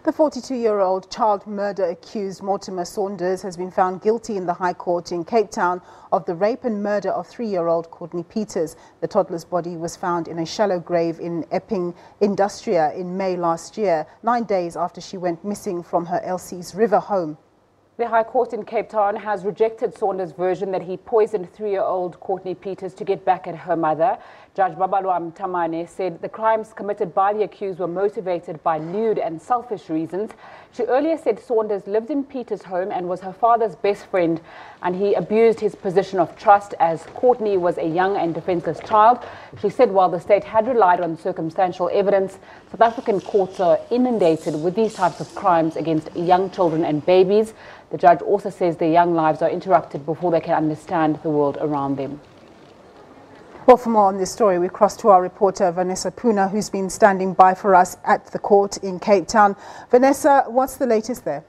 The 42-year-old child murder accused Mortimer Saunders has been found guilty in the High Court in Cape Town of the rape and murder of 3-year-old Courtney Pieters. The toddler's body was found in a shallow grave in Epping Industria in May last year, 9 days after she went missing from her Elsies River home. The High Court in Cape Town has rejected Saunders' version that he poisoned 3-year-old Courtney Pieters to get back at her mother. Judge Babalwa Mtamane said the crimes committed by the accused were motivated by lewd and selfish reasons. She earlier said Saunders lived in Pieters' home and was her father's best friend, and he abused his position of trust as Courtney was a young and defenseless child. She said while the state had relied on circumstantial evidence, South African courts are inundated with these types of crimes against young children and babies. The judge also says their young lives are interrupted before they can understand the world around them. Well, for more on this story, we cross to our reporter Vanessa Poonah, who's been standing by for us at the court in Cape Town. Vanessa, what's the latest there?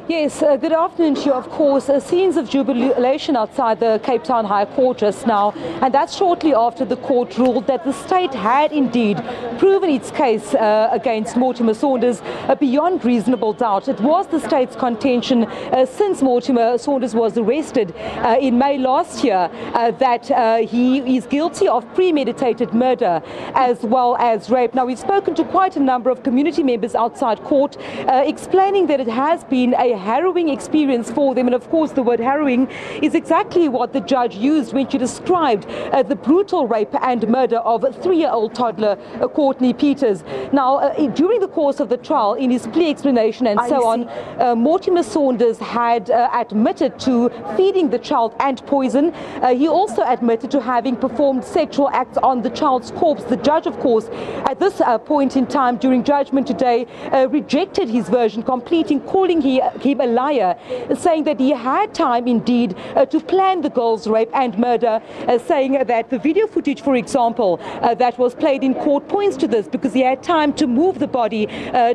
Yes, good afternoon to you. Of course, scenes of jubilation outside the Cape Town High Court just now, and that's shortly after the court ruled that the state had indeed proven its case against Mortimer Saunders beyond reasonable doubt. It was the state's contention since Mortimer Saunders was arrested in May last year that he is guilty of premeditated murder as well as rape. Now, we've spoken to quite a number of community members outside court explaining that it has been a harrowing experience for them, and of course the word harrowing is exactly what the judge used when she described the brutal rape and murder of 3-year-old toddler Courtney Pieters. Now, during the course of the trial, in his plea explanation and so on, Mortimer Saunders had admitted to feeding the child ant poison. He also admitted to having performed sexual acts on the child's corpse. The judge, of course, at this point in time during judgment today, rejected his version, calling him a liar, saying that he had time indeed to plan the girl's rape and murder, saying that the video footage, for example, that was played in court points to this, because he had time to move the body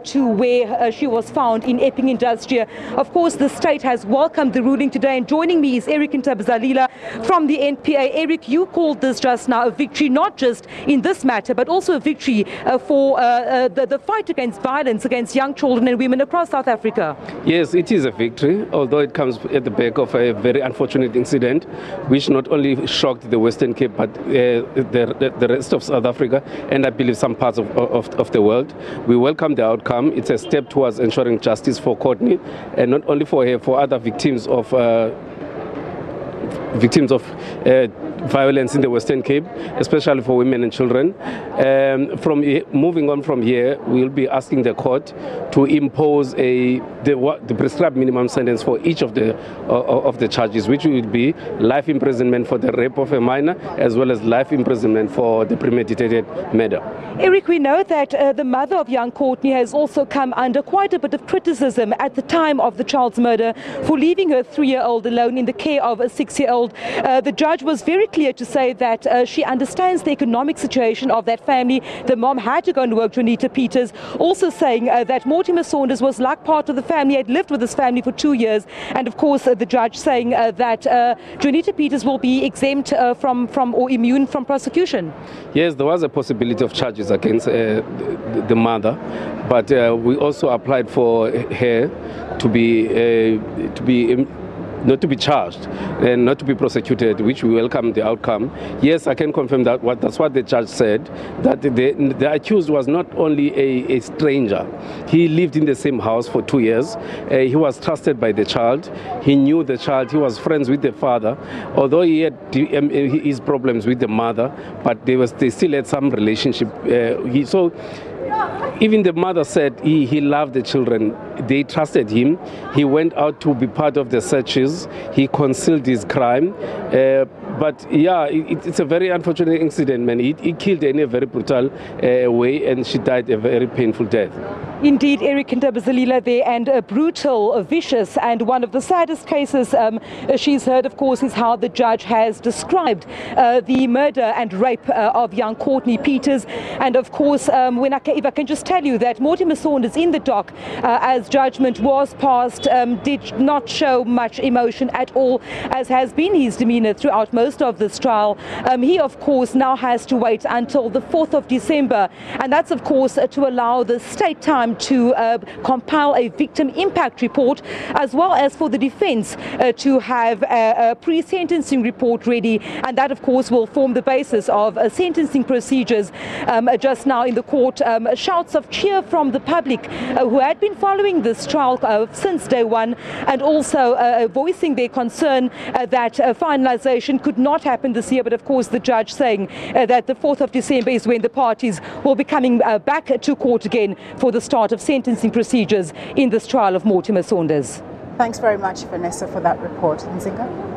to where she was found in Epping Industria. Of course, the state has welcomed the ruling today, and joining me is Eric Ntabazalila from the NPA. Eric, you called this just now a victory, not just in this matter, but also a victory for the fight against violence against young children and women across South Africa. Yes, it is a victory, although it comes at the back of a very unfortunate incident, which not only shocked the Western Cape, but the rest of South Africa, and I believe some parts of the world. We welcome the outcome. It's a step towards ensuring justice for Courtney, and not only for her, for other victims of violence in the Western Cape, especially for women and children. Moving on from here, we'll be asking the court to impose the prescribed minimum sentence for each of the charges, which will be life imprisonment for the rape of a minor, as well as life imprisonment for the premeditated murder. Eric, we know that the mother of young Courtney has also come under quite a bit of criticism at the time of the child's murder for leaving her 3-year-old alone in the care of a 6-year-old. The judge was very clear to say that she understands the economic situation of that family. The mom had to go and work, Courtney Pieters, also saying that Mortimer Saunders was like part of the family, had lived with his family for 2 years, and of course the judge saying that Courtney Pieters will be exempt from or immune from prosecution. Yes, there was a possibility of charges against the mother, but we also applied for her not to be charged and not to be prosecuted, which we welcome the outcome. Yes, I can confirm that that's what the judge said, that the accused was not only a stranger. He lived in the same house for 2 years. He was trusted by the child. He knew the child. He was friends with the father. Although he had his problems with the mother, but they still had some relationship. Even the mother said he loved the children. They trusted him. He went out to be part of the searches. He concealed his crime. But yeah, it's a very unfortunate incident, man. He killed her in a very brutal way, and she died a very painful death. Indeed, Eric Ntabazalila there, and brutal, vicious, and one of the saddest cases she's heard, of course, is how the judge has described the murder and rape of young Courtney Pieters. And of course, if I can just tell you that Mortimer Saunders in the dock, as judgment was passed, did not show much emotion at all, as has been his demeanour throughout most of this trial. He, of course, now has to wait until the 4th of December, and that's, of course, to allow the state time to compile a victim impact report, as well as for the defence to have a pre-sentencing report ready, and that, of course, will form the basis of sentencing procedures. Just now in the court, shouts of cheer from the public who had been following this trial since day one, and also voicing their concern that finalisation could not happen this year, but of course the judge saying that the 4th of December is when the parties will be coming back to court again for the start of sentencing procedures in this trial of Mortimer Saunders. Thanks very much, Vanessa, for that report. Nzinga?